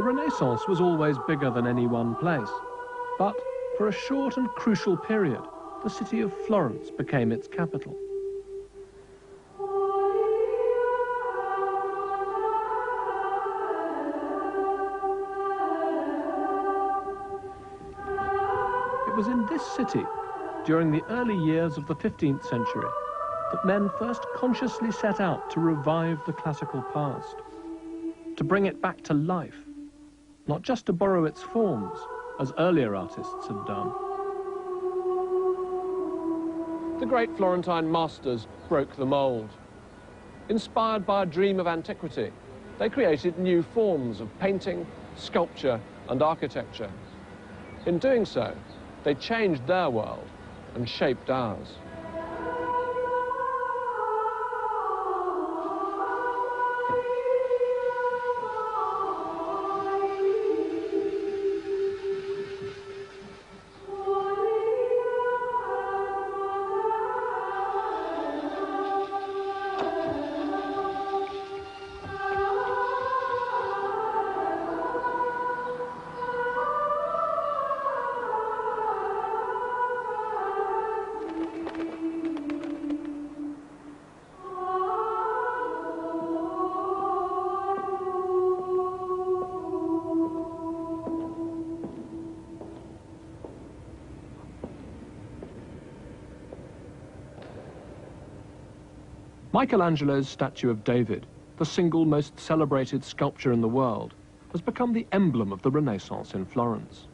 The Renaissance was always bigger than any one place, but for a short and crucial period, the city of Florence became its capital. It was in this city, during the early years of the 15th century, that men first consciously set out to revive the classical past, to bring it back to life, not just to borrow its forms, as earlier artists had done. The great Florentine masters broke the mold. Inspired by a dream of antiquity, they created new forms of painting, sculpture, and architecture. In doing so, they changed their world and shaped ours. Michelangelo's statue of David, the single most celebrated sculpture in the world, has become the emblem of the Renaissance in Florence.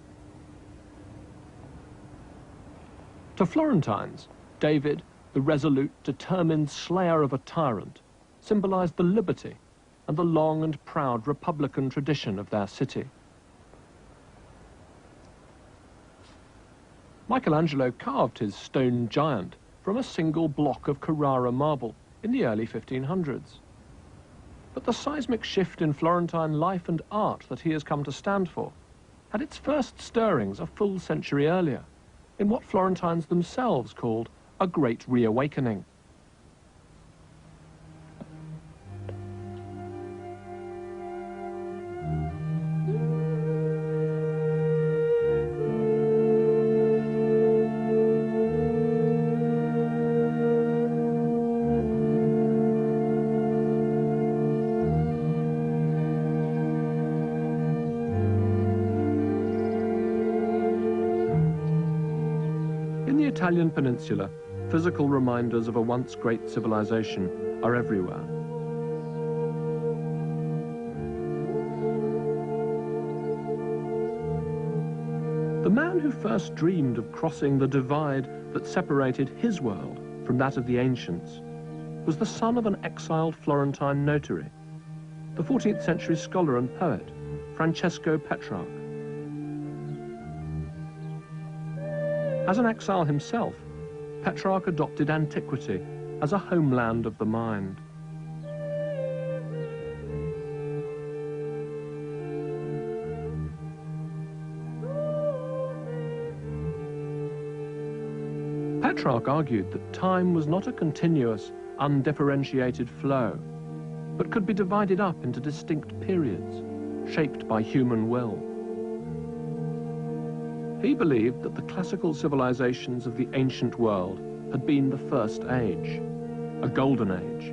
To Florentines, David, the resolute, determined slayer of a tyrant, symbolized the liberty and the long and proud republican tradition of their city. Michelangelo carved his stone giant from a single block of Carrara marble in the early 1500s. But the seismic shift in Florentine life and art that he has come to stand for had its first stirrings a full century earlier, in what Florentines themselves called a great reawakening. Italian peninsula, physical reminders of a once great civilization are everywhere. The man who first dreamed of crossing the divide that separated his world from that of the ancients was the son of an exiled Florentine notary, the 14th century scholar and poet, Francesco Petrarch. As an exile himself, Petrarch adopted antiquity as a homeland of the mind. Petrarch argued that time was not a continuous, undifferentiated flow, but could be divided up into distinct periods, shaped by human will. He believed that the classical civilizations of the ancient world had been the first age, a golden age,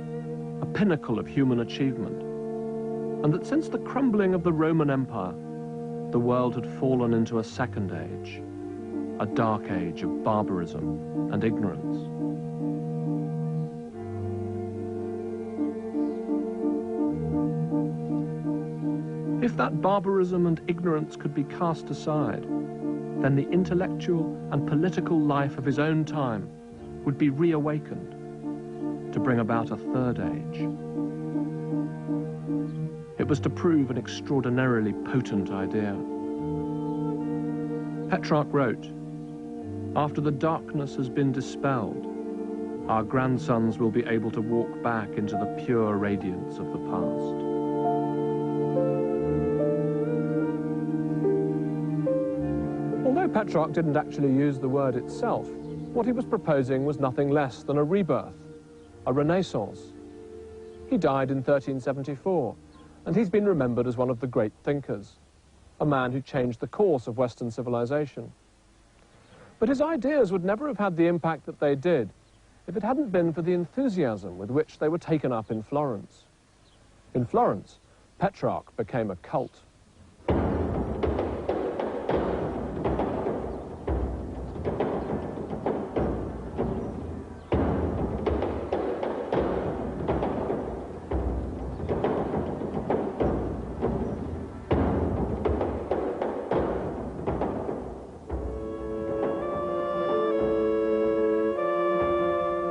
a pinnacle of human achievement, and that since the crumbling of the Roman Empire, the world had fallen into a second age, a dark age of barbarism and ignorance. If that barbarism and ignorance could be cast aside, then the intellectual and political life of his own time would be reawakened to bring about a third age. It was to prove an extraordinarily potent idea. Petrarch wrote, "After the darkness has been dispelled, our grandsons will be able to walk back into the pure radiance of the past." Although Petrarch didn't actually use the word itself, what he was proposing was nothing less than a rebirth, a renaissance. He died in 1374, and he's been remembered as one of the great thinkers. a man who changed the course of Western civilization. But his ideas would never have had the impact that they did if it hadn't been for the enthusiasm with which they were taken up in Florence. In Florence, Petrarch became a cult.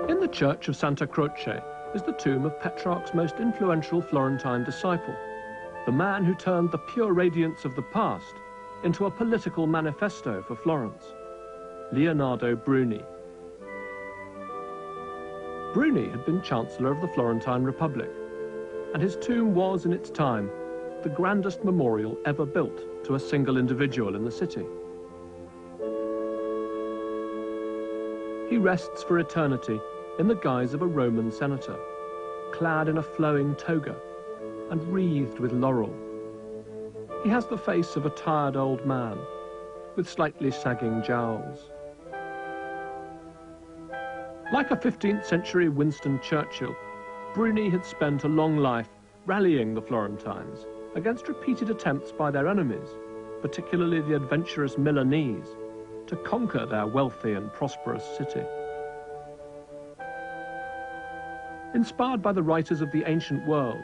In the church of Santa Croce is the tomb of Petrarch's most influential Florentine disciple, the man who turned the pure radiance of the past into a political manifesto for Florence, Leonardo Bruni. Bruni had been Chancellor of the Florentine Republic, and his tomb was, in its time, the grandest memorial ever built to a single individual in the city. He rests for eternity in the guise of a Roman senator, clad in a flowing toga and wreathed with laurel. He has the face of a tired old man with slightly sagging jowls. Like a 15th century Winston Churchill, Bruni had spent a long life rallying the Florentines against repeated attempts by their enemies, particularly the adventurous Milanese, to conquer their wealthy and prosperous city. Inspired by the writers of the ancient world,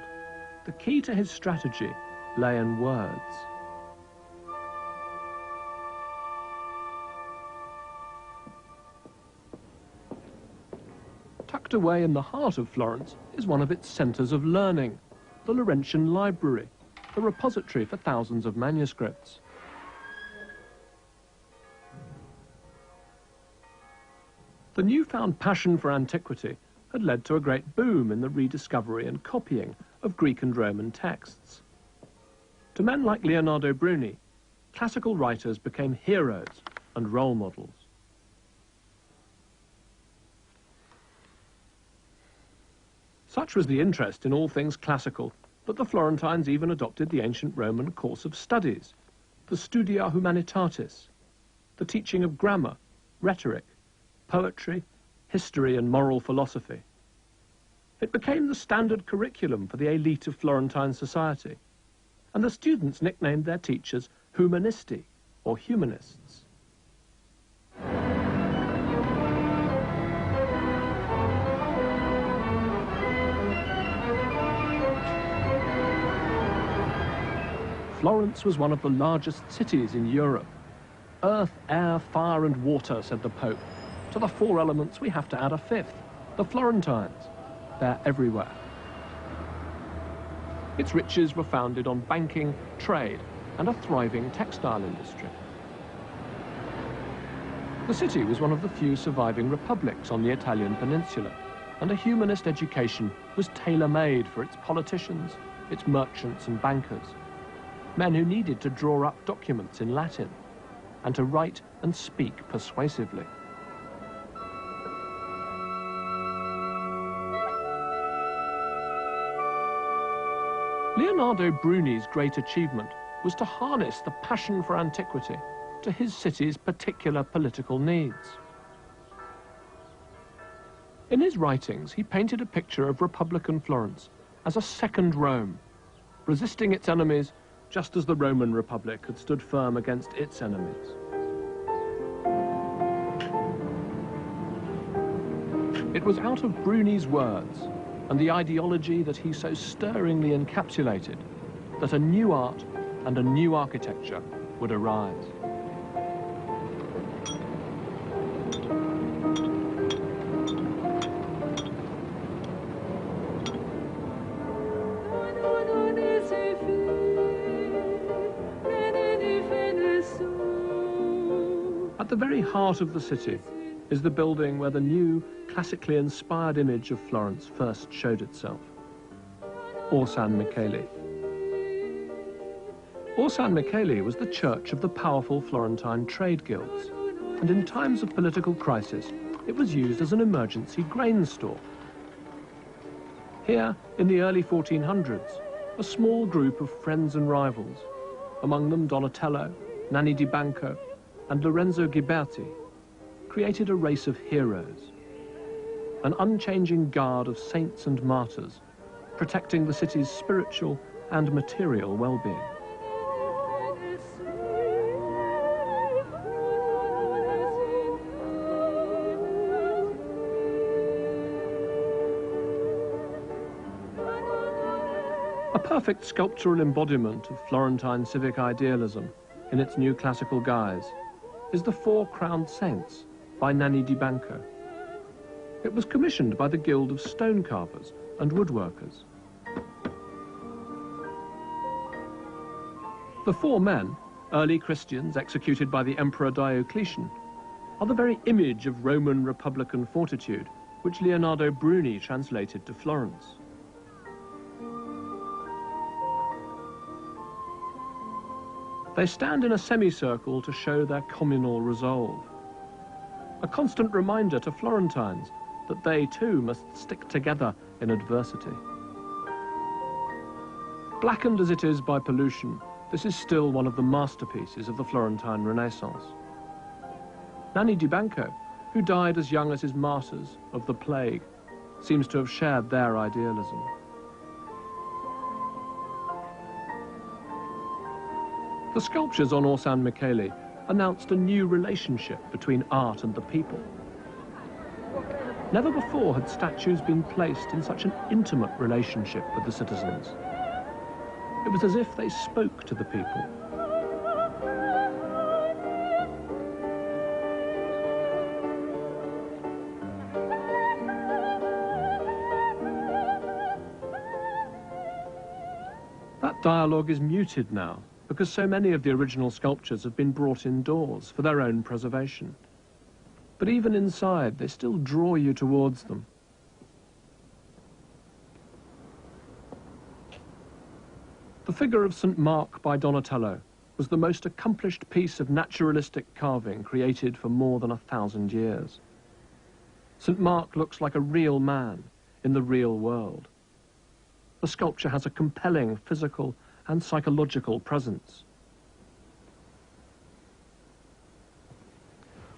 the key to his strategy lay in words. Tucked away in the heart of Florence is one of its centres of learning, the Laurentian Library, the repository for thousands of manuscripts. The newfound passion for antiquity had led to a great boom in the rediscovery and copying of Greek and Roman texts. To men like Leonardo Bruni, classical writers became heroes and role models. Such was the interest in all things classical that the Florentines even adopted the ancient Roman course of studies, the Studia Humanitatis, the teaching of grammar, rhetoric, poetry, history and moral philosophy. It became the standard curriculum for the elite of Florentine society, and the students nicknamed their teachers humanisti, or humanists. Florence was one of the largest cities in Europe. Earth, air, fire and water, said the Pope. To the four elements we have to add a fifth, the Florentines. They're everywhere. Its riches were founded on banking, trade, and a thriving textile industry. The city was one of the few surviving republics on the Italian peninsula, and a humanist education was tailor-made for its politicians, its merchants and bankers, men who needed to draw up documents in Latin and to write and speak persuasively. Leonardo Bruni's great achievement was to harness the passion for antiquity to his city's particular political needs. In his writings, he painted a picture of Republican Florence as a second Rome, resisting its enemies just as the Roman Republic had stood firm against its enemies. It was out of Bruni's words and the ideology that he so stirringly encapsulated that a new art and a new architecture would arise. At the very heart of the city is the building where the new, classically inspired image of Florence first showed itself, Orsan Michele. Orsan Michele was the church of the powerful Florentine trade guilds, and in times of political crisis, it was used as an emergency grain store. Here, in the early 1400s, a small group of friends and rivals among them Donatello, Nanni di Banco, and Lorenzo Ghiberti, created a race of heroes, an unchanging guard of saints and martyrs, protecting the city's spiritual and material well-being. A perfect sculptural embodiment of Florentine civic idealism in its new classical guise is the Four Crowned Saints by Nanni di Banco. It was commissioned by the Guild of Stone Carvers and Woodworkers. The four men, early Christians executed by the Emperor Diocletian, are the very image of Roman republican fortitude which Leonardo Bruni translated to Florence. They stand in a semicircle to show their communal resolve, a constant reminder to Florentines that they too must stick together in adversity. Blackened as it is by pollution, this is still one of the masterpieces of the Florentine Renaissance. Nanni di Banco, who died as young as his martyrs of the plague, seems to have shared their idealism. The sculptures on Orsan Michele announced a new relationship between art and the people. Never before had statues been placed in such an intimate relationship with the citizens. It was as if they spoke to the people. That dialogue is muted now, because so many of the original sculptures have been brought indoors for their own preservation. But even inside, they still draw you towards them. The figure of St. Mark by Donatello was the most accomplished piece of naturalistic carving created for more than 1,000 years. St. Mark looks like a real man in the real world. The sculpture has a compelling physical and psychological presence.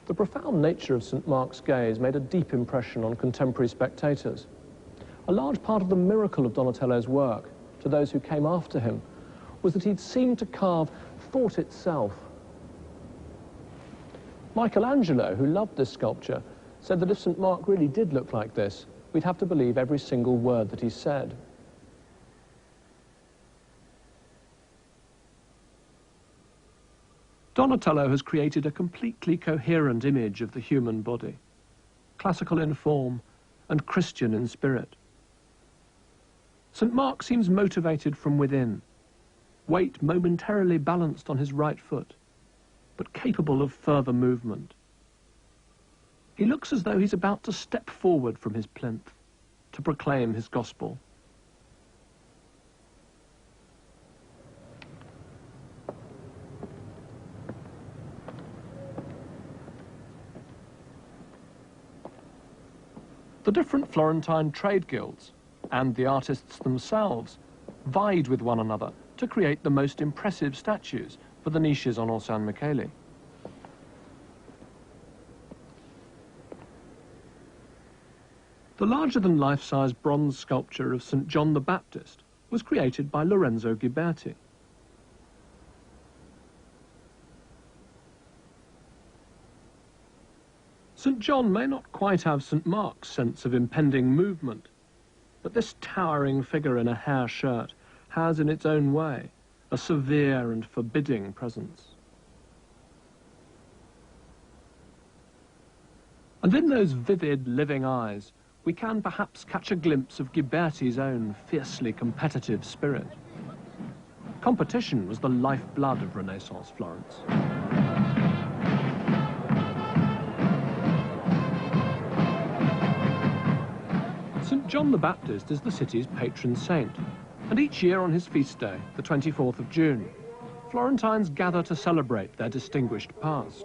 The profound nature of St. Mark's gaze made a deep impression on contemporary spectators. A large part of the miracle of Donatello's work, to those who came after him, was that he'd seemed to carve thought itself. Michelangelo, who loved this sculpture, said that if St. Mark really did look like this, we'd have to believe every single word that he said. Donatello has created a completely coherent image of the human body, classical in form and Christian in spirit. St. Mark seems motivated from within, weight momentarily balanced on his right foot, but capable of further movement. He looks as though he's about to step forward from his plinth to proclaim his gospel. The different Florentine trade guilds and the artists themselves vied with one another to create the most impressive statues for the niches on Orsan Michele. The larger-than-life-size bronze sculpture of St. John the Baptist was created by Lorenzo Ghiberti. St. John may not quite have St. Mark's sense of impending movement, but this towering figure in a hair shirt has, in its own way, a severe and forbidding presence. And in those vivid, living eyes, we can perhaps catch a glimpse of Ghiberti's own fiercely competitive spirit. Competition was the lifeblood of Renaissance Florence. St. John the Baptist is the city's patron saint, and each year on his feast day, the 24th of June, Florentines gather to celebrate their distinguished past.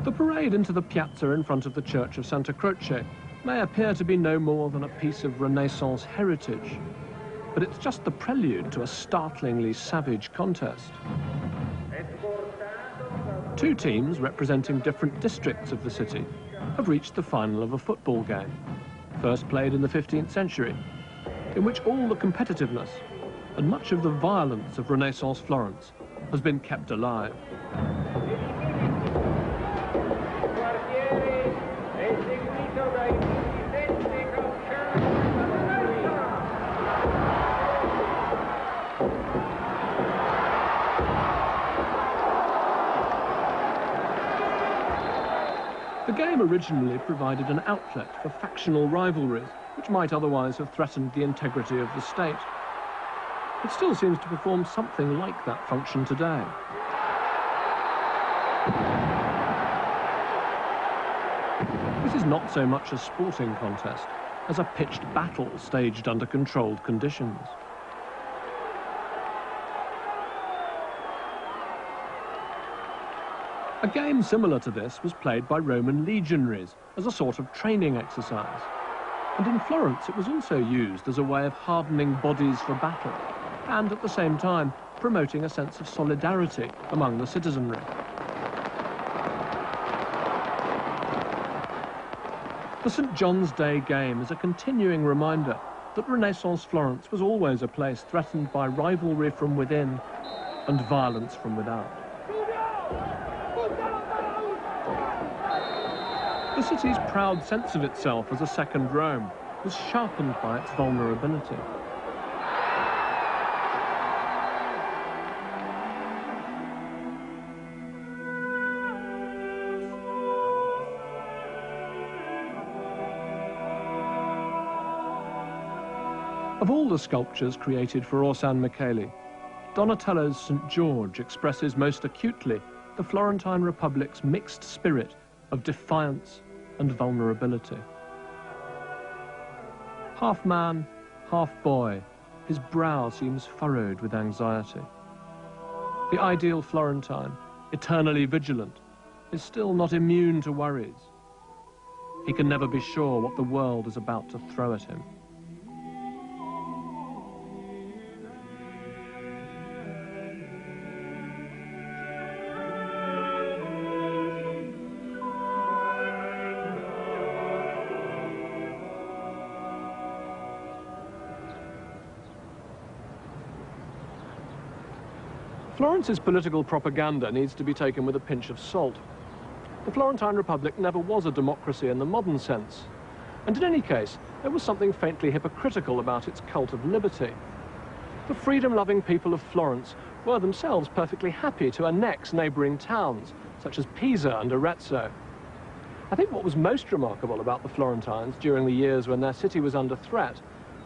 The parade into the piazza in front of the Church of Santa Croce may appear to be no more than a piece of Renaissance heritage, but it's just the prelude to a startlingly savage contest. Two teams representing different districts of the city have reached the final of a football game, first played in the 15th century, in which all the competitiveness and much of the violence of Renaissance Florence has been kept alive. The game originally provided an outlet for factional rivalries, which might otherwise have threatened the integrity of the state. It still seems to perform something like that function today. This is not so much a sporting contest as a pitched battle staged under controlled conditions. A game similar to this was played by Roman legionaries as a sort of training exercise. And in Florence it was also used as a way of hardening bodies for battle and at the same time promoting a sense of solidarity among the citizenry. The St. John's Day game is a continuing reminder that Renaissance Florence was always a place threatened by rivalry from within and violence from without. The city's proud sense of itself as a second Rome was sharpened by its vulnerability. Of all the sculptures created for Orsan Michele, Donatello's St. George expresses most acutely the Florentine Republic's mixed spirit of defiance and vulnerability. Half man, half boy, his brow seems furrowed with anxiety. The ideal Florentine, eternally vigilant, is still not immune to worries. He can never be sure what the world is about to throw at him. Florence's political propaganda needs to be taken with a pinch of salt. The Florentine Republic never was a democracy in the modern sense, and in any case, there was something faintly hypocritical about its cult of liberty. The freedom-loving people of Florence were themselves perfectly happy to annex neighboring towns, such as Pisa and Arezzo. I think what was most remarkable about the Florentines during the years when their city was under threat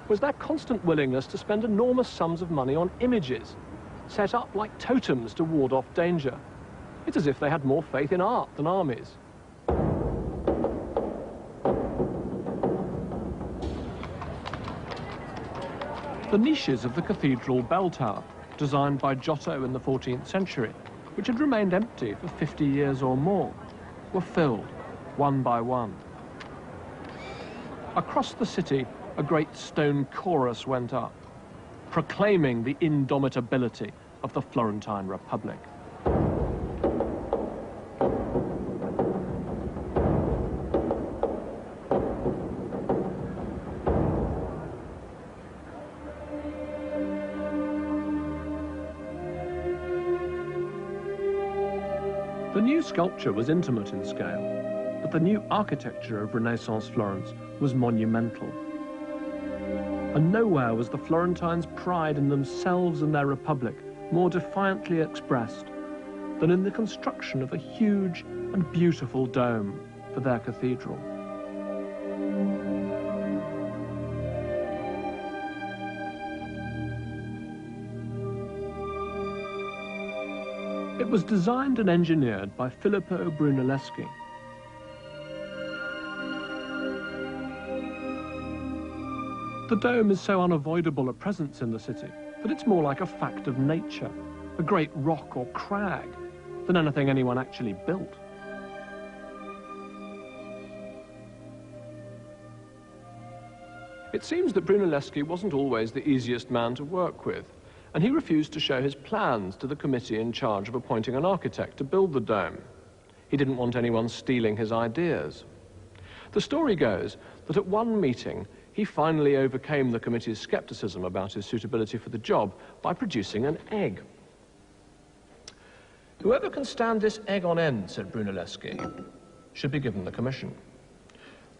was their constant willingness to spend enormous sums of money on images, set up like totems to ward off danger. It's as if they had more faith in art than armies. The niches of the cathedral bell tower, designed by Giotto in the 14th century, which had remained empty for 50 years or more, were filled, one by one. Across the city, a great stone chorus went up, proclaiming the indomitability of the Florentine Republic. The new sculpture was intimate in scale, but the new architecture of Renaissance Florence was monumental. And nowhere was the Florentines' pride in themselves and their republic more defiantly expressed than in the construction of a huge and beautiful dome for their cathedral. It was designed and engineered by Filippo Brunelleschi. The dome is so unavoidable a presence in the city that it's more like a fact of nature, a great rock or crag, than anything anyone actually built. It seems that Brunelleschi wasn't always the easiest man to work with, and he refused to show his plans to the committee in charge of appointing an architect to build the dome. He didn't want anyone stealing his ideas. The story goes that at one meeting, he finally overcame the committee's skepticism about his suitability for the job by producing an egg. "Whoever can stand this egg on end," said Brunelleschi, "should be given the commission."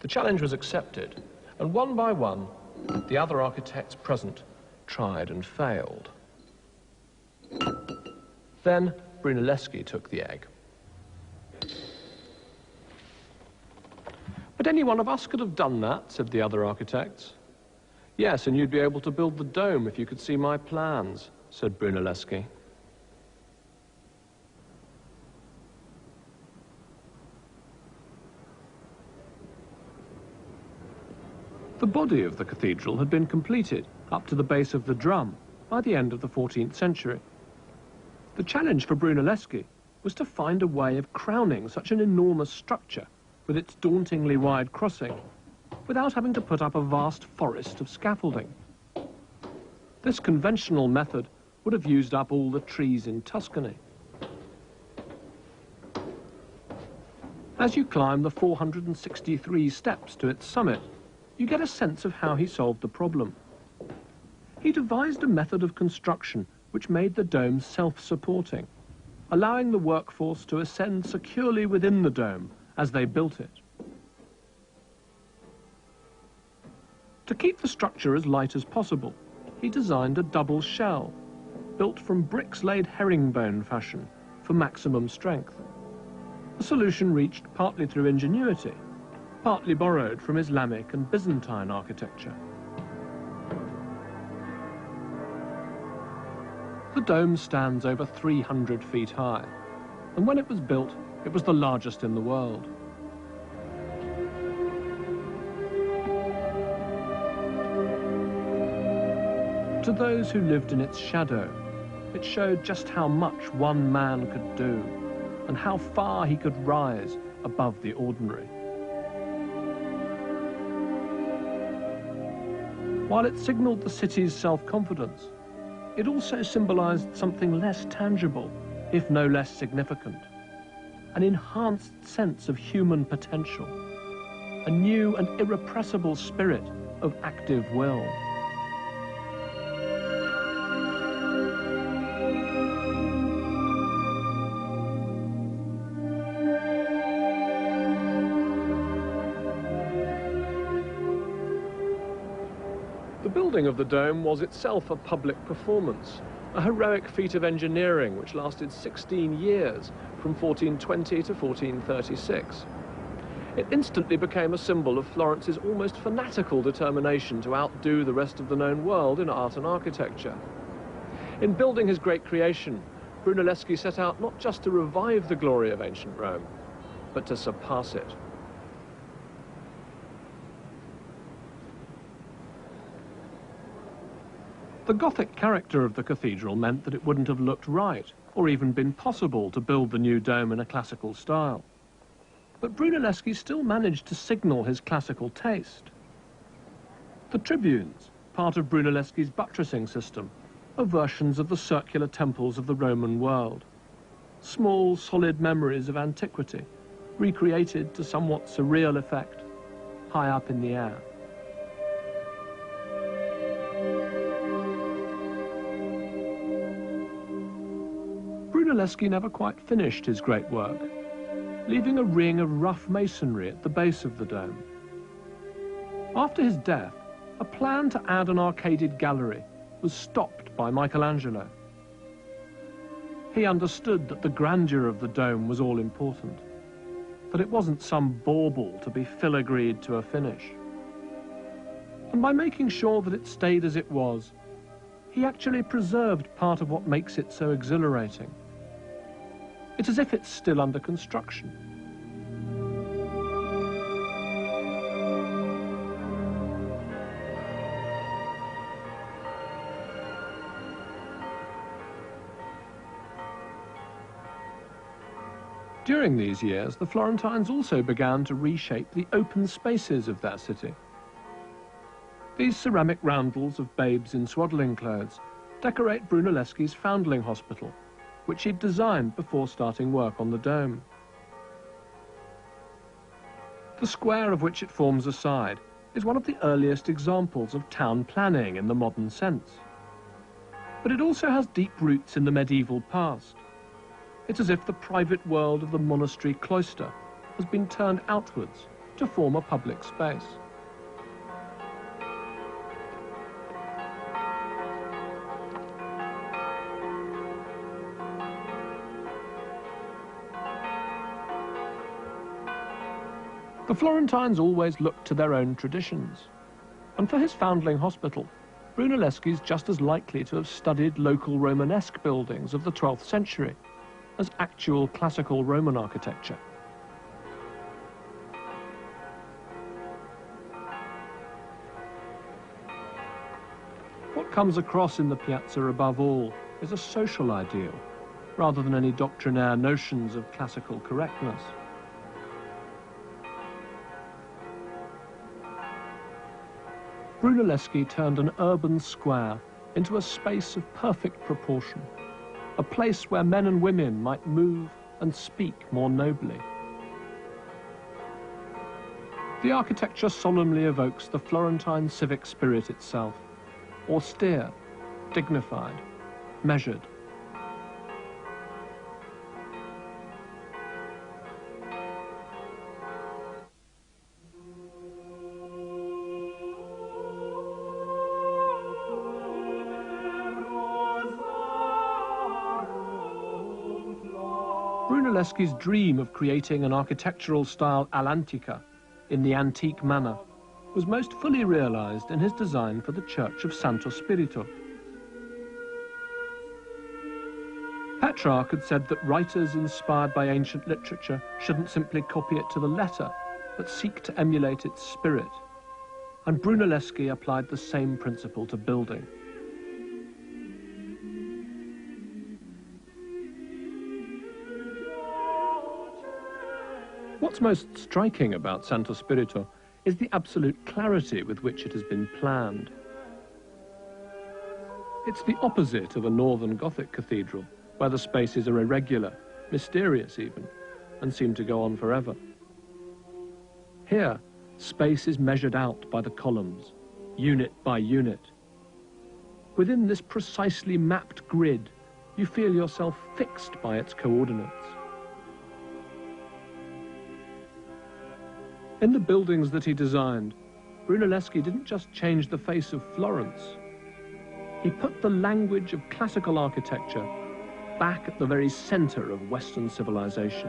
The challenge was accepted, and one by one, the other architects present tried and failed. Then Brunelleschi took the egg. "But any one of us could have done that," said the other architects. "Yes, and you'd be able to build the dome if you could see my plans," said Brunelleschi. The body of the cathedral had been completed up to the base of the drum by the end of the 14th century. The challenge for Brunelleschi was to find a way of crowning such an enormous structure with its dauntingly wide crossing without having to put up a vast forest of scaffolding. This conventional method would have used up all the trees in Tuscany. As you climb the 463 steps to its summit, you get a sense of how he solved the problem. He devised a method of construction which made the dome self-supporting, allowing the workforce to ascend securely within the dome as they built it. To keep the structure as light as possible, he designed a double shell, built from bricks laid herringbone fashion for maximum strength. A solution reached partly through ingenuity, partly borrowed from Islamic and Byzantine architecture. The dome stands over 300 feet high, and when it was built, it was the largest in the world. To those who lived in its shadow, it showed just how much one man could do, and how far he could rise above the ordinary. While it signaled the city's self-confidence, it also symbolized something less tangible, if no less significant. An enhanced sense of human potential, a new and irrepressible spirit of active will. The building of the dome was itself a public performance, a heroic feat of engineering which lasted 16 years, from 1420 to 1436. It instantly became a symbol of Florence's almost fanatical determination to outdo the rest of the known world in art and architecture. In building his great creation, Brunelleschi set out not just to revive the glory of ancient Rome, but to surpass it. The Gothic character of the cathedral meant that it wouldn't have looked right, or even been possible, to build the new dome in a classical style. But Brunelleschi still managed to signal his classical taste. The tribunes, part of Brunelleschi's buttressing system, are versions of the circular temples of the Roman world. Small, solid memories of antiquity, recreated to somewhat surreal effect, high up in the air. Brunelleschi never quite finished his great work, leaving a ring of rough masonry at the base of the dome. After his death, a plan to add an arcaded gallery was stopped by Michelangelo. He understood that the grandeur of the dome was all important, that it wasn't some bauble to be filigreed to a finish. And by making sure that it stayed as it was, he actually preserved part of what makes it so exhilarating. It's as if it's still under construction. During these years, the Florentines also began to reshape the open spaces of their city. These ceramic roundels of babes in swaddling clothes decorate Brunelleschi's foundling hospital, which he'd designed before starting work on the dome. The square of which it forms a side is one of the earliest examples of town planning in the modern sense. But it also has deep roots in the medieval past. It's as if the private world of the monastery cloister has been turned outwards to form a public space. The Florentines always looked to their own traditions, and for his foundling hospital, Brunelleschi's just as likely to have studied local Romanesque buildings of the 12th century as actual classical Roman architecture. What comes across in the piazza above all is a social ideal, rather than any doctrinaire notions of classical correctness. Brunelleschi turned an urban square into a space of perfect proportion, a place where men and women might move and speak more nobly. The architecture solemnly evokes the Florentine civic spirit itself, austere, dignified, measured. Brunelleschi's dream of creating an architectural style all'antica, in the antique manner, was most fully realized in his design for the Church of Santo Spirito. Petrarch had said that writers inspired by ancient literature shouldn't simply copy it to the letter, but seek to emulate its spirit. And Brunelleschi applied the same principle to building. What's most striking about Santo Spirito is the absolute clarity with which it has been planned. It's the opposite of a northern Gothic cathedral, where the spaces are irregular, mysterious even, and seem to go on forever. Here, space is measured out by the columns, unit by unit. Within this precisely mapped grid, you feel yourself fixed by its coordinates. In the buildings that he designed, Brunelleschi didn't just change the face of Florence. He put the language of classical architecture back at the very center of Western civilization.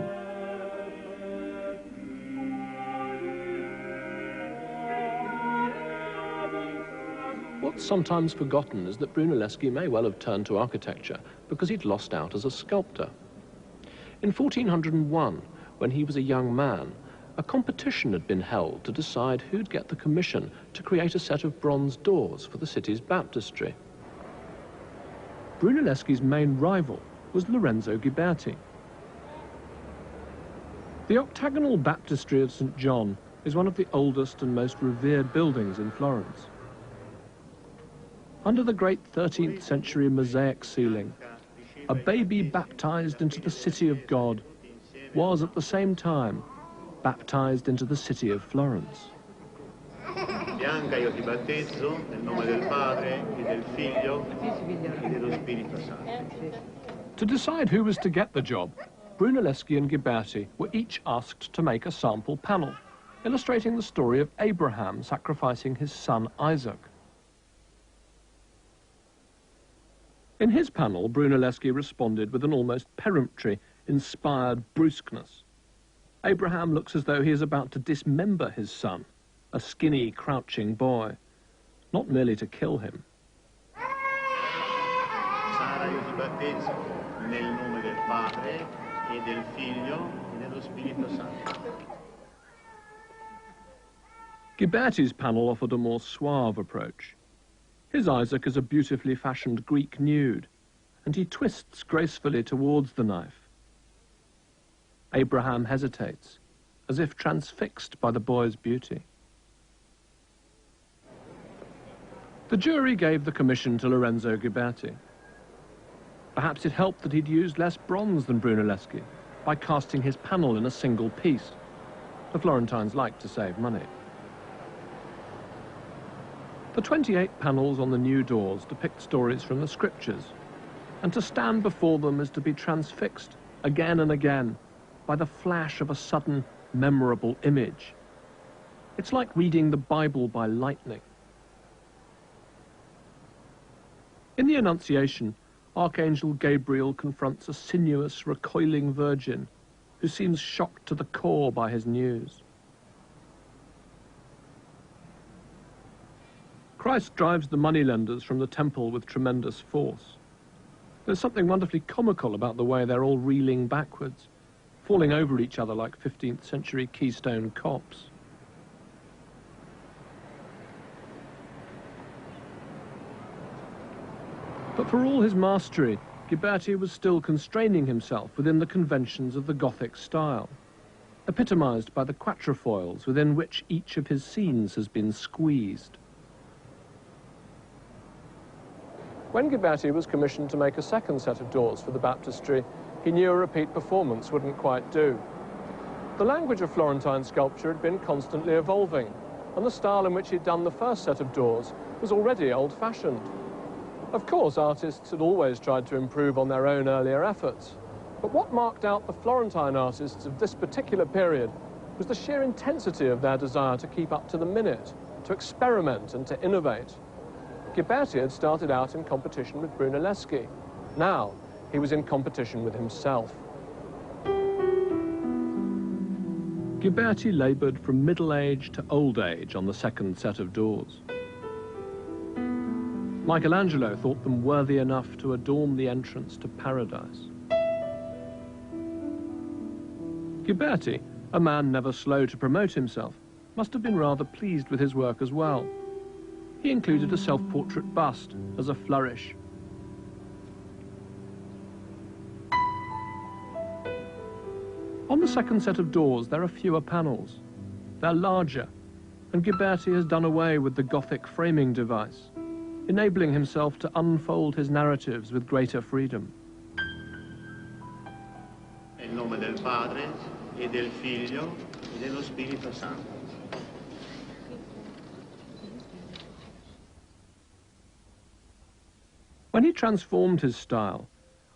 What's sometimes forgotten is that Brunelleschi may well have turned to architecture because he'd lost out as a sculptor. In 1401, when he was a young man, a competition had been held to decide who'd get the commission to create a set of bronze doors for the city's baptistry. Brunelleschi's main rival was Lorenzo Ghiberti. The octagonal baptistry of St. John is one of the oldest and most revered buildings in Florence. Under the great 13th century mosaic ceiling, a baby baptized into the city of God was at the same time baptized into the city of Florence. Bianca, io ti battezzo nel nome del Padre e del Figlio e dello Spirito Santo. To decide who was to get the job, Brunelleschi and Ghiberti were each asked to make a sample panel, illustrating the story of Abraham sacrificing his son Isaac. In his panel, Brunelleschi responded with an almost peremptory, inspired brusqueness. Abraham looks as though he is about to dismember his son, a skinny, crouching boy, not merely to kill him. Sara, io ti battezzo nel nome del Padre e del Figlio e dello Spirito Santo. Ghiberti's panel offered a more suave approach. His Isaac is a beautifully fashioned Greek nude, and he twists gracefully towards the knife. Abraham hesitates, as if transfixed by the boy's beauty. The jury gave the commission to Lorenzo Ghiberti. Perhaps it helped that he'd used less bronze than Brunelleschi by casting his panel in a single piece. The Florentines liked to save money. The 28 panels on the new doors depict stories from the scriptures, and to stand before them is to be transfixed again and again by the flash of a sudden, memorable image. It's like reading the Bible by lightning. In the Annunciation, Archangel Gabriel confronts a sinuous, recoiling virgin who seems shocked to the core by his news. Christ drives the moneylenders from the temple with tremendous force. There's something wonderfully comical about the way they're all reeling backwards, falling over each other like 15th century Keystone Cops. But for all his mastery, Ghiberti was still constraining himself within the conventions of the Gothic style, epitomized by the quatrefoils within which each of his scenes has been squeezed. When Ghiberti was commissioned to make a second set of doors for the baptistry, he knew a repeat performance wouldn't quite do. The language of Florentine sculpture had been constantly evolving, and the style in which he'd done the first set of doors was already old-fashioned. Of course, artists had always tried to improve on their own earlier efforts, but what marked out the Florentine artists of this particular period was the sheer intensity of their desire to keep up to the minute, to experiment and to innovate. Ghiberti had started out in competition with Brunelleschi. Now, he was in competition with himself. Ghiberti labored from middle age to old age on the second set of doors. Michelangelo thought them worthy enough to adorn the entrance to paradise. Ghiberti, a man never slow to promote himself, must have been rather pleased with his work as well. He included a self-portrait bust as a flourish. On the second set of doors, there are fewer panels. They're larger, and Ghiberti has done away with the Gothic framing device, enabling himself to unfold his narratives with greater freedom. Nel nome del Padre, e del Figlio, e dello Spirito Santo. When he transformed his style,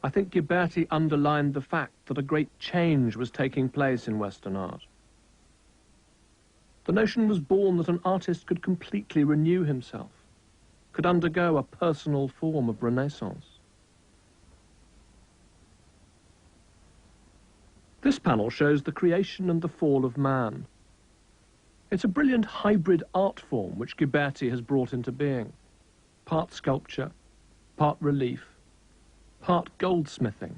I think Ghiberti underlined the fact that a great change was taking place in Western art. The notion was born that an artist could completely renew himself, could undergo a personal form of renaissance. This panel shows the creation and the fall of man. It's a brilliant hybrid art form which Ghiberti has brought into being, part sculpture, part relief, part goldsmithing.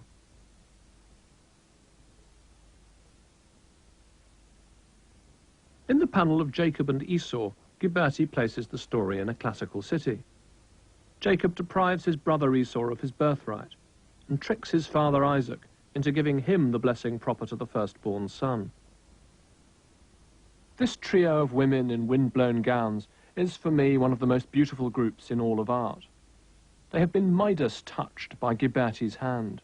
In the panel of Jacob and Esau, Ghiberti places the story in a classical city. Jacob deprives his brother Esau of his birthright and tricks his father Isaac into giving him the blessing proper to the firstborn son. This trio of women in wind-blown gowns is, for me, one of the most beautiful groups in all of art. They have been Midas-touched by Ghiberti's hand.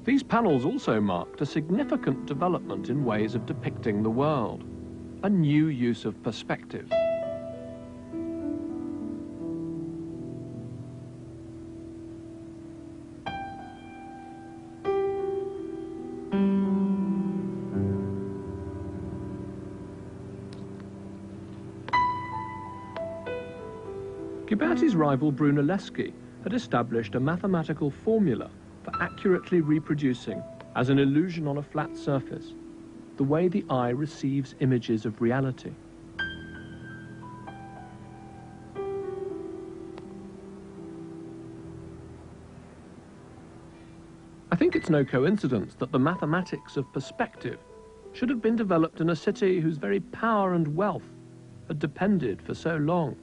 These panels also marked a significant development in ways of depicting the world, a new use of perspective. Ghiberti's rival Brunelleschi had established a mathematical formula for accurately reproducing, as an illusion on a flat surface, the way the eye receives images of reality. I think it's no coincidence that the mathematics of perspective should have been developed in a city whose very power and wealth had depended for so long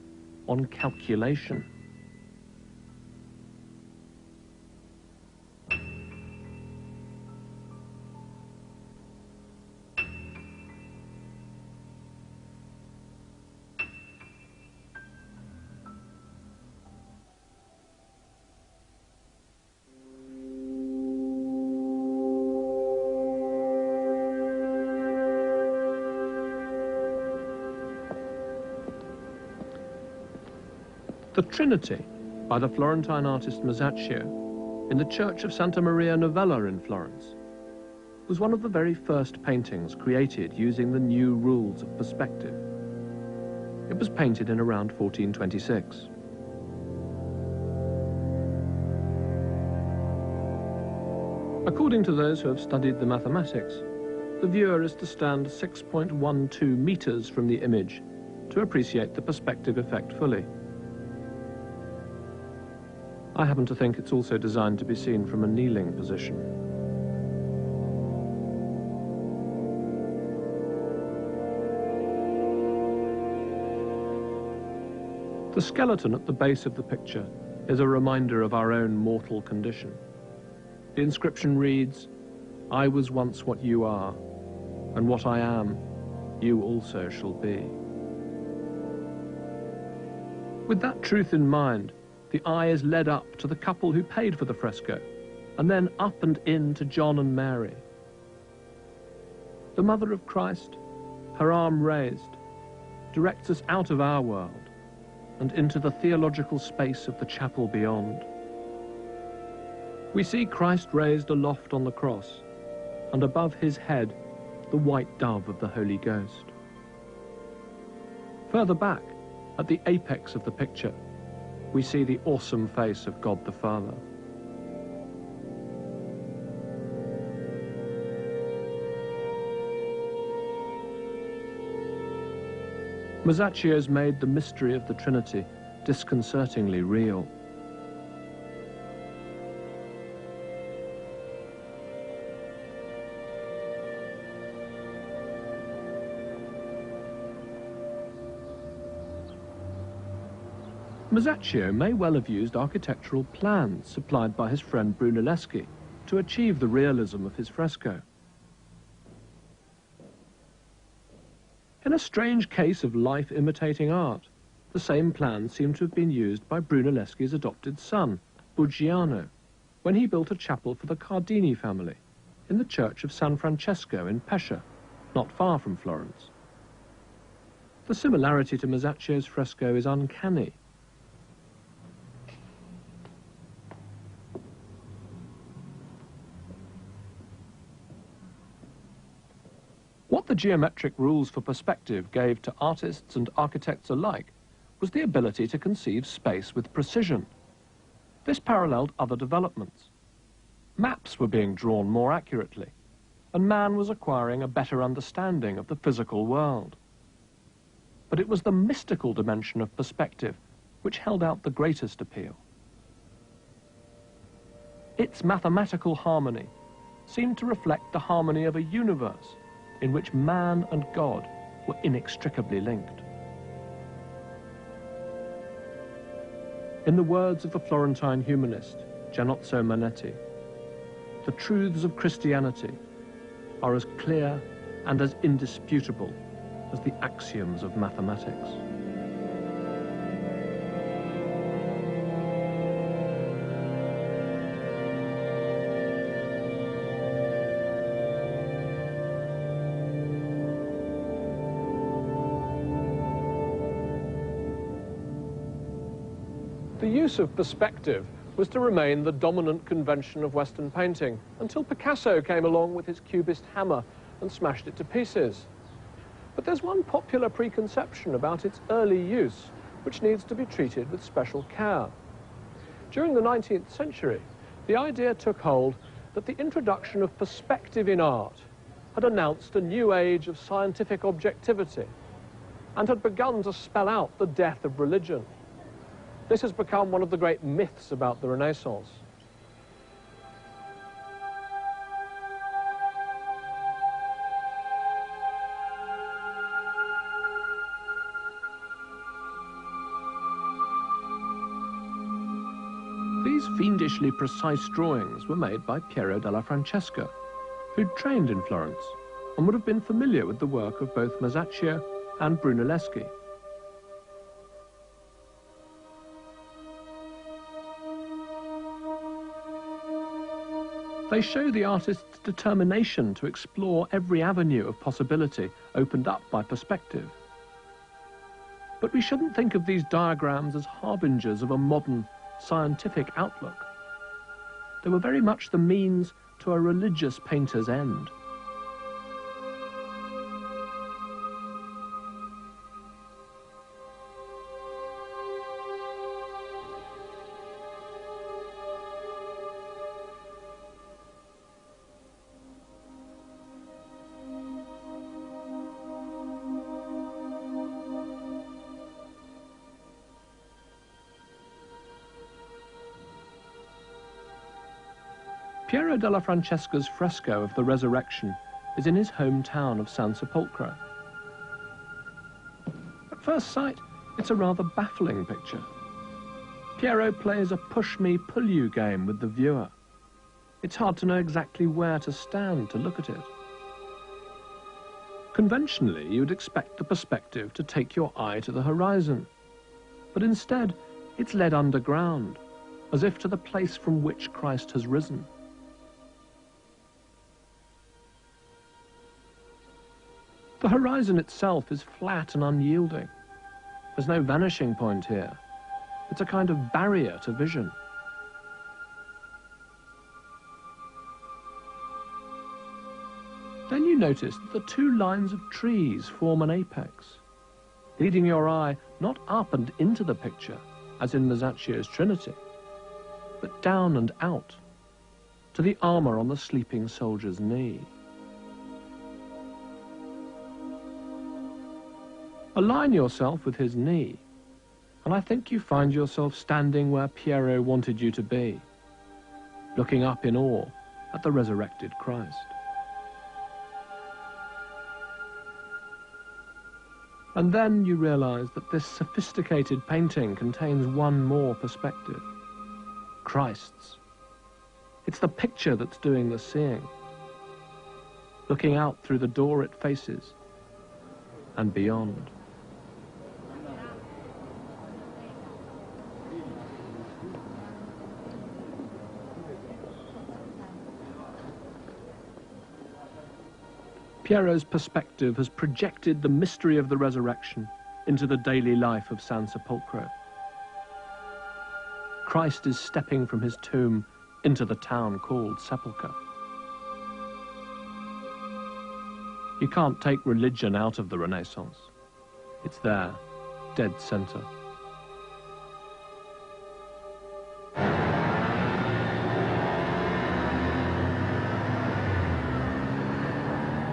on calculation. The Trinity, by the Florentine artist Masaccio, in the church of Santa Maria Novella in Florence, was one of the very first paintings created using the new rules of perspective. It was painted in around 1426. According to those who have studied the mathematics, the viewer is to stand 6.12 meters from the image to appreciate the perspective effect fully. I happen to think it's also designed to be seen from a kneeling position. The skeleton at the base of the picture is a reminder of our own mortal condition. The inscription reads, "I was once what you are, and what I am, you also shall be." With that truth in mind, the eye is led up to the couple who paid for the fresco, and then up and in to John and Mary. The Mother of Christ, her arm raised, directs us out of our world and into the theological space of the chapel beyond. We see Christ raised aloft on the cross, and above his head, the white dove of the Holy Ghost. Further back, at the apex of the picture, we see the awesome face of God the Father. Masaccio's made the mystery of the Trinity disconcertingly real. Masaccio may well have used architectural plans supplied by his friend Brunelleschi to achieve the realism of his fresco. In a strange case of life imitating art, the same plans seem to have been used by Brunelleschi's adopted son, Buggiano, when he built a chapel for the Cardini family in the church of San Francesco in Pescia, not far from Florence. The similarity to Masaccio's fresco is uncanny. What the geometric rules for perspective gave to artists and architects alike was the ability to conceive space with precision. This paralleled other developments. Maps were being drawn more accurately, and man was acquiring a better understanding of the physical world. But it was the mystical dimension of perspective which held out the greatest appeal. Its mathematical harmony seemed to reflect the harmony of a universe in which man and God were inextricably linked. In the words of the Florentine humanist, Giannozzo Manetti, the truths of Christianity are as clear and as indisputable as the axioms of mathematics. The use of perspective was to remain the dominant convention of Western painting until Picasso came along with his cubist hammer and smashed it to pieces. But there's one popular preconception about its early use which needs to be treated with special care. During the 19th century, the idea took hold that the introduction of perspective in art had announced a new age of scientific objectivity and had begun to spell out the death of religion. This has become one of the great myths about the Renaissance. These fiendishly precise drawings were made by Piero della Francesca, who'd trained in Florence and would have been familiar with the work of both Masaccio and Brunelleschi. They show the artist's determination to explore every avenue of possibility opened up by perspective. But we shouldn't think of these diagrams as harbingers of a modern scientific outlook. They were very much the means to a religious painter's end. Piero della Francesca's fresco of the Resurrection is in his hometown of San Sepolcro. At first sight, it's a rather baffling picture. Piero plays a push-me-pull-you game with the viewer. It's hard to know exactly where to stand to look at it. Conventionally, you'd expect the perspective to take your eye to the horizon, but instead, it's led underground, as if to the place from which Christ has risen. The horizon itself is flat and unyielding. There's no vanishing point here. It's a kind of barrier to vision. Then you notice that the two lines of trees form an apex, leading your eye not up and into the picture, as in Masaccio's Trinity, but down and out, to the armor on the sleeping soldier's knee. Align yourself with his knee, and I think you find yourself standing where Piero wanted you to be, looking up in awe at the resurrected Christ. And then you realize that this sophisticated painting contains one more perspective: Christ's. It's the picture that's doing the seeing, looking out through the door it faces and beyond. Piero's perspective has projected the mystery of the resurrection into the daily life of San Sepolcro. Christ is stepping from his tomb into the town called Sepulchre. You can't take religion out of the Renaissance. It's there, dead center.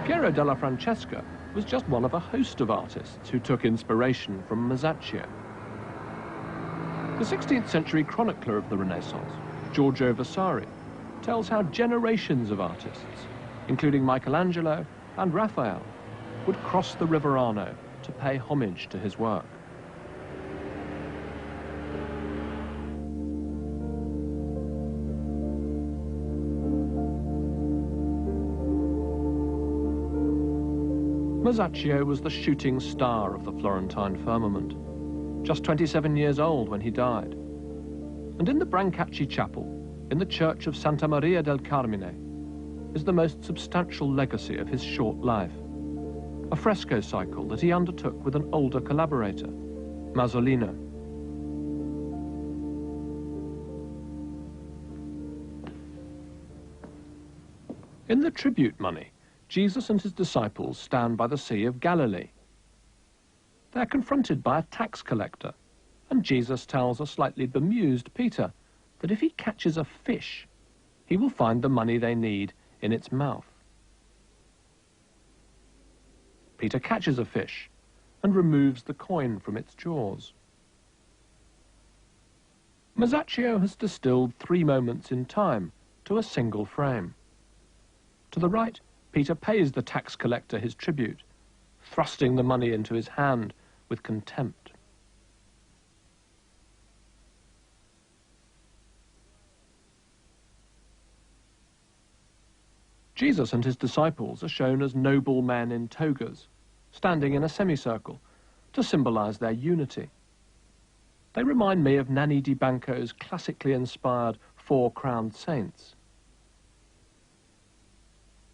Piero della Francesca was just one of a host of artists who took inspiration from Masaccio. The 16th century chronicler of the Renaissance, Giorgio Vasari, tells how generations of artists, including Michelangelo and Raphael, would cross the River Arno to pay homage to his work. Masaccio was the shooting star of the Florentine firmament, just 27 years old when he died. And in the Brancacci Chapel, in the church of Santa Maria del Carmine, is the most substantial legacy of his short life, a fresco cycle that he undertook with an older collaborator, Masolino. In the tribute money, Jesus and his disciples stand by the Sea of Galilee. They're confronted by a tax collector, and Jesus tells a slightly bemused Peter that if he catches a fish, he will find the money they need in its mouth. Peter catches a fish and removes the coin from its jaws. Masaccio has distilled 3 moments in time to a single frame. To the right, Peter pays the tax collector his tribute, thrusting the money into his hand with contempt. Jesus and his disciples are shown as noble men in togas, standing in a semicircle to symbolize their unity. They remind me of Nanni di Banco's classically inspired 4 crowned saints.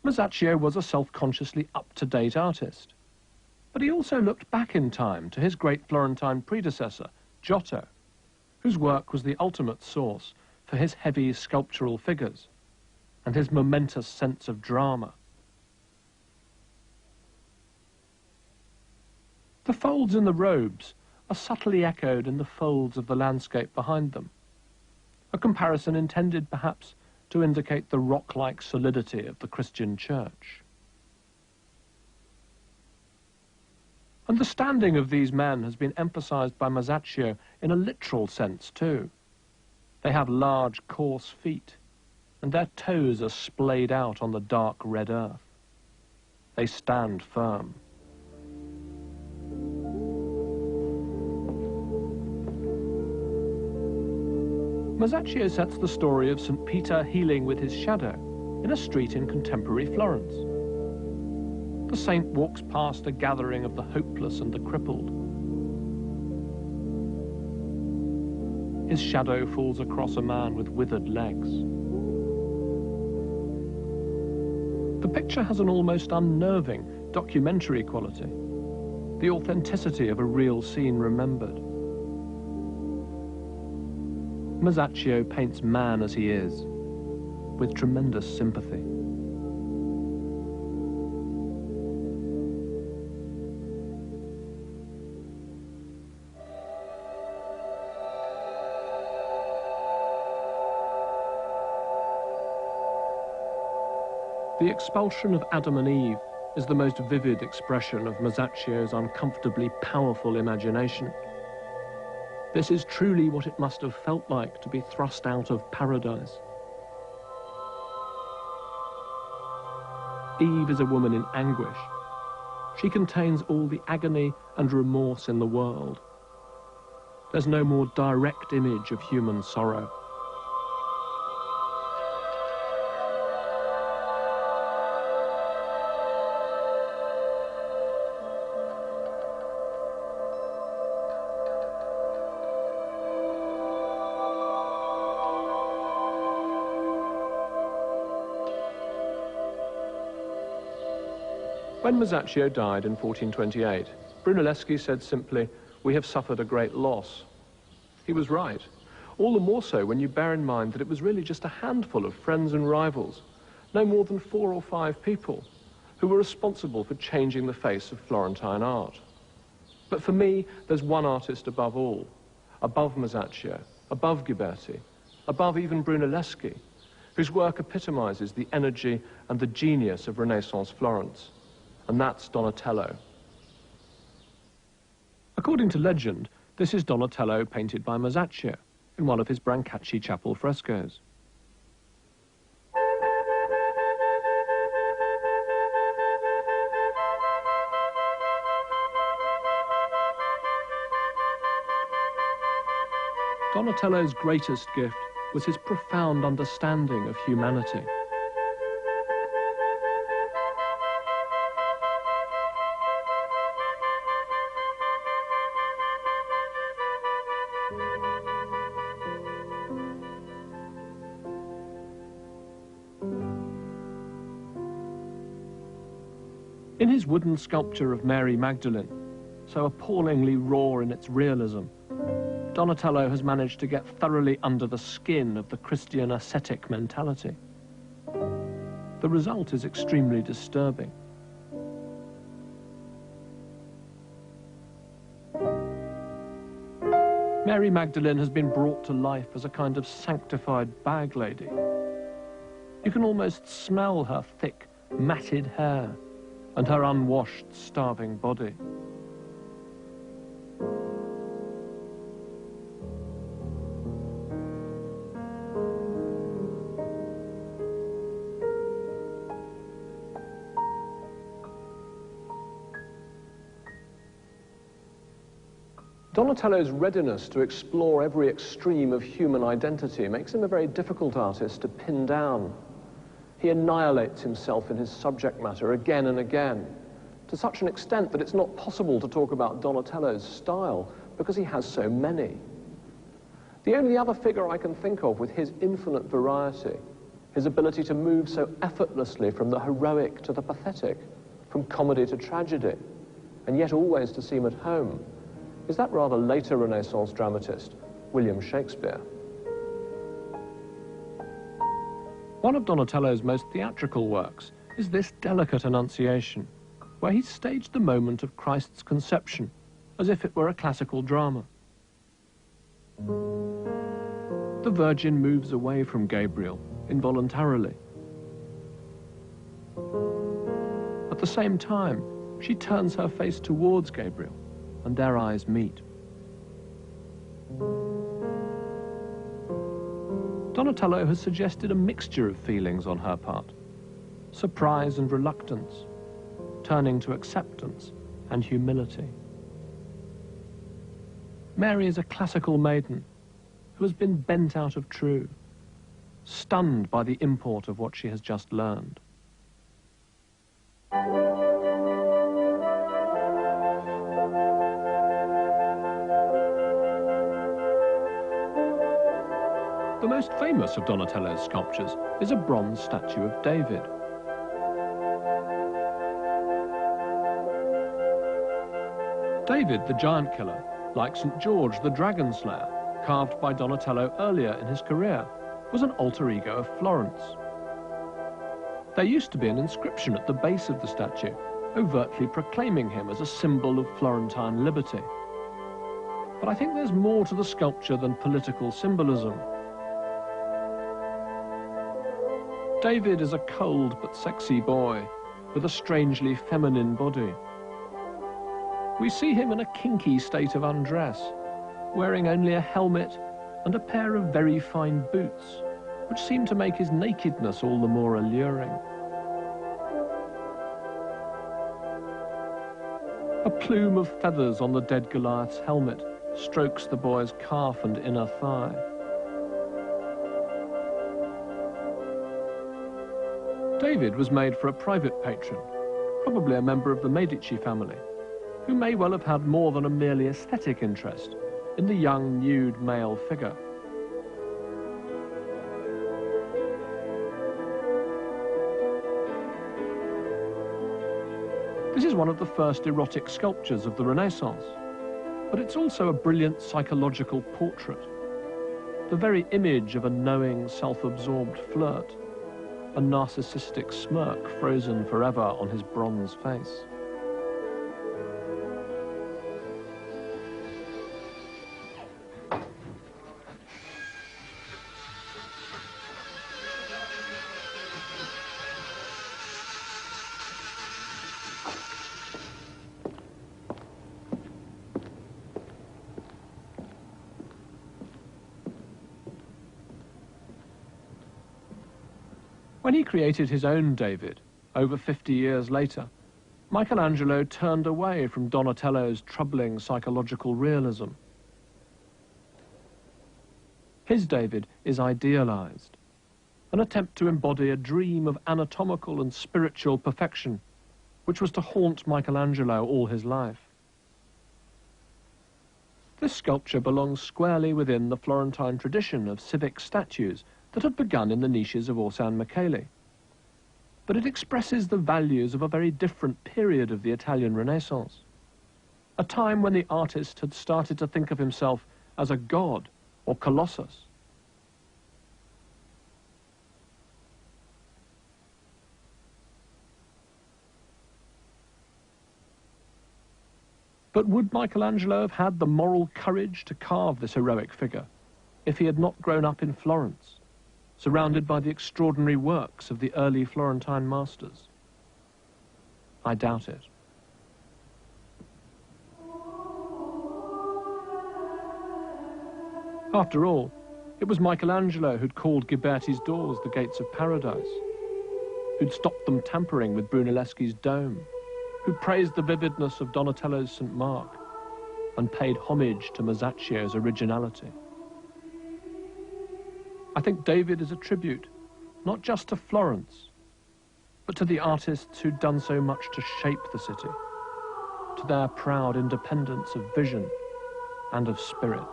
Masaccio was a self-consciously up-to-date artist. But he also looked back in time to his great Florentine predecessor, Giotto, whose work was the ultimate source for his heavy sculptural figures and his momentous sense of drama. The folds in the robes are subtly echoed in the folds of the landscape behind them, a comparison intended perhaps to indicate the rock-like solidity of the Christian church. And the standing of these men has been emphasized by Masaccio in a literal sense too. They have large, coarse feet, and their toes are splayed out on the dark red earth. They stand firm. Masaccio sets the story of St. Peter healing with his shadow in a street in contemporary Florence. The saint walks past a gathering of the hopeless and the crippled. His shadow falls across a man with withered legs. The picture has an almost unnerving documentary quality, the authenticity of a real scene remembered. Masaccio paints man as he is, with tremendous sympathy. The expulsion of Adam and Eve is the most vivid expression of Masaccio's uncomfortably powerful imagination. This is truly what it must have felt like to be thrust out of paradise. Eve is a woman in anguish. She contains all the agony and remorse in the world. There's no more direct image of human sorrow. When Masaccio died in 1428, Brunelleschi said simply, "We have suffered a great loss." He was right, all the more so when you bear in mind that it was really just a handful of friends and rivals, no more than 4 or 5 people, who were responsible for changing the face of Florentine art. But for me, there's one artist above all, above Masaccio, above Ghiberti, above even Brunelleschi, whose work epitomizes the energy and the genius of Renaissance Florence. And that's Donatello. According to legend, this is Donatello painted by Masaccio in one of his Brancacci chapel frescoes. Donatello's greatest gift was his profound understanding of humanity. In his wooden sculpture of Mary Magdalene, so appallingly raw in its realism, Donatello has managed to get thoroughly under the skin of the Christian ascetic mentality. The result is extremely disturbing. Mary Magdalene has been brought to life as a kind of sanctified bag lady. You can almost smell her thick, matted hair and her unwashed, starving body. Donatello's readiness to explore every extreme of human identity makes him a very difficult artist to pin down. He annihilates himself in his subject matter again and again, to such an extent that it's not possible to talk about Donatello's style because he has so many. The only other figure I can think of with his infinite variety, his ability to move so effortlessly from the heroic to the pathetic, from comedy to tragedy, and yet always to seem at home, is that rather later Renaissance dramatist, William Shakespeare. One of Donatello's most theatrical works is this delicate Annunciation, where he staged the moment of Christ's conception as if it were a classical drama. The Virgin moves away from Gabriel involuntarily. At the same time, she turns her face towards Gabriel, and their eyes meet. Donatello has suggested a mixture of feelings on her part: surprise and reluctance, turning to acceptance and humility. Mary is a classical maiden who has been bent out of true, stunned by the import of what she has just learned. The most famous of Donatello's sculptures is a bronze statue of David. David, the giant killer, like St. George, the dragon slayer, carved by Donatello earlier in his career, was an alter ego of Florence. There used to be an inscription at the base of the statue, overtly proclaiming him as a symbol of Florentine liberty. But I think there's more to the sculpture than political symbolism. David is a cold but sexy boy with a strangely feminine body. We see him in a kinky state of undress, wearing only a helmet and a pair of very fine boots, which seem to make his nakedness all the more alluring. A plume of feathers on the dead Goliath's helmet strokes the boy's calf and inner thigh. David was made for a private patron, probably a member of the Medici family, who may well have had more than a merely aesthetic interest in the young, nude male figure. This is one of the first erotic sculptures of the Renaissance, but it's also a brilliant psychological portrait, the very image of a knowing, self-absorbed flirt, a narcissistic smirk frozen forever on his bronze face. When he created his own David, over 50 years later, Michelangelo turned away from Donatello's troubling psychological realism. His David is idealized, an attempt to embody a dream of anatomical and spiritual perfection, which was to haunt Michelangelo all his life. This sculpture belongs squarely within the Florentine tradition of civic statues that had begun in the niches of Orsan Michele. But it expresses the values of a very different period of the Italian Renaissance, a time when the artist had started to think of himself as a god or colossus. But would Michelangelo have had the moral courage to carve this heroic figure if he had not grown up in Florence, surrounded by the extraordinary works of the early Florentine masters? I doubt it. After all, it was Michelangelo who'd called Ghiberti's doors the gates of paradise, who'd stopped them tampering with Brunelleschi's dome, who praised the vividness of Donatello's St. Mark and paid homage to Masaccio's originality. I think David is a tribute, not just to Florence, but to the artists who'd done so much to shape the city, to their proud independence of vision and of spirit.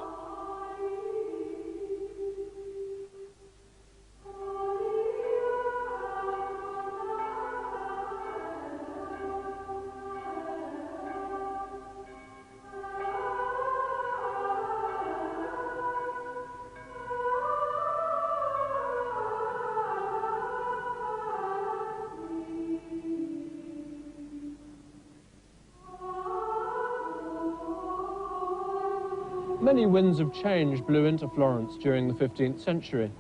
Many winds of change blew into Florence during the 15th century,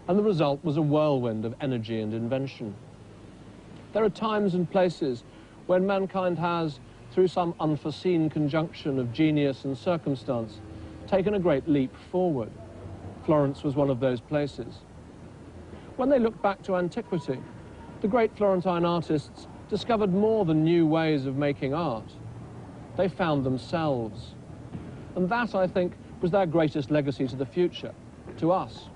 and the result was a whirlwind of energy and invention. There are times and places when mankind has, through some unforeseen conjunction of genius and circumstance, taken a great leap forward. Florence was one of those places. When they look back to antiquity, the great Florentine artists discovered more than new ways of making art. They found themselves. And that, I think, was their greatest legacy to the future, to us.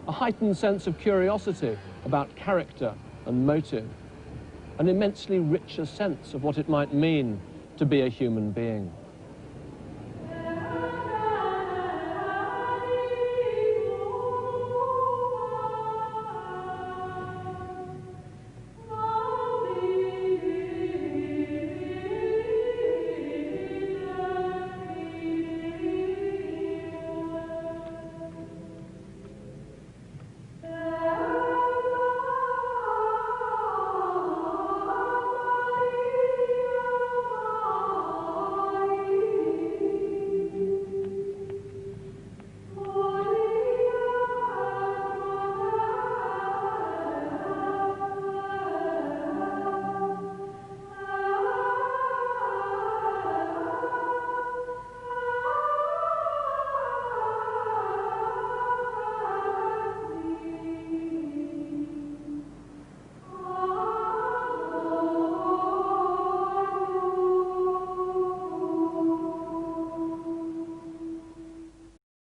A heightened sense of curiosity about character and motive, an immensely richer sense of what it might mean to be a human being.